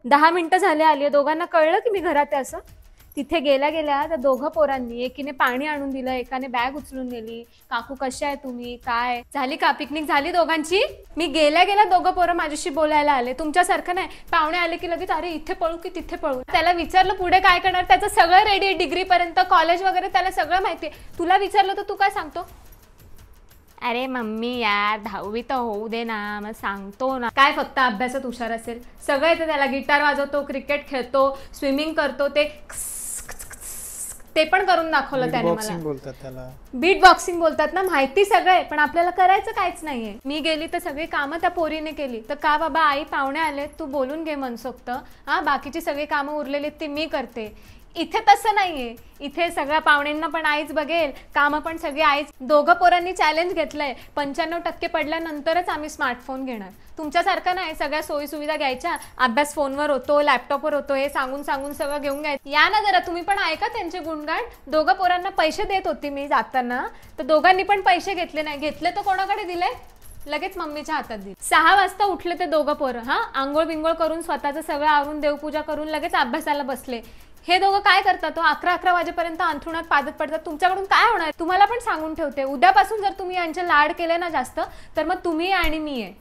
10 मिनिटं झाले आली, दोघांना कळलं की मी घरात आहे असं. तिथे गेल्या गेल्या त्या दोघं पोरांनी एकीने पाणी आणून दिलं, एकाने बॅग उचलून नेली. काकू कशा आहे तुम्ही, काय झाली का पिकनिक झाली दोघांची. मी गेल्या गेल्या दोघं पोरं माझ्याशी बोलायला आले. तुमच्यासारखं नाही पाहुणे आले की लगेच अरे इथे पळू की तिथे पळू. त्याला विचारलं पुढे काय करणार, त्याचं सगळं रेडी, डिग्री पर्यंत कॉलेज वगैरे त्याला सगळं माहिती. तुला विचारलं तर तू काय सांगतो, अरे मम्मी यार 10वी तर होऊ दे ना, मग सांगतो ना. काय फक्त अभ्यासात हुशार असेल, सगळं येतं त्याला. गिटार वाजवतो, क्रिकेट खेळतो, स्विमिंग करतो, ते पण करून दाखवलं त्याने मला. बोलतात त्याला, बीट बॉक्सिंग बोलतात ना, माहिती सगळं, पण आपल्याला करायचं काहीच नाहीये. मी गेली तर सगळी कामं त्या पोरीने केली. तर का बाबा आई पाहुणे आले, तू बोलून घे मनसोक्त, हा बाकीची सगळी कामं उरलेली ती मी करते. इथे तसं नाहीये, इथे सगळ्या पाहुण्यांना पण आईच बघेल, कामं पण सगळी आईच. दोघं पोरांनी चॅलेंज घेतलंय, 95% पडल्यानंतरच आम्ही स्मार्टफोन घेणार. तुमच्यासारखं नाही सगळ्या सोयी सुविधा घ्यायच्या, अभ्यास फोनवर होतो, लॅपटॉपवर होतो, हे सांगून सांगून सगळं घेऊन घ्यायचं. या ना जरा तुम्ही पण ऐका त्यांचे गुणगान. दोघं पोरांना पैसे देत होती मी जाताना, तर दोघांनी पण पैसे घेतले नाही. घेतले तर कोणाकडे दिले, लगेच मम्मीच्या हातात दिले. 6 वाजता उठले ते दोघं पोरं, हा आंघोळ बिंघोळ करून स्वतःचं सगळं आवरून देवपूजा करून लगेच अभ्यासाला बसले. हे दोघं काय करतात, तो 11 वाजेपर्यंत अंथरुणात पादत पडतात. तुमच्याकडून काय होणार. तुम्हाला पण सांगून ठेवते, उद्यापासून जर तुम्ही यांचे लाड केले ना जास्त, तर मग तुम्ही आणि मी आहे.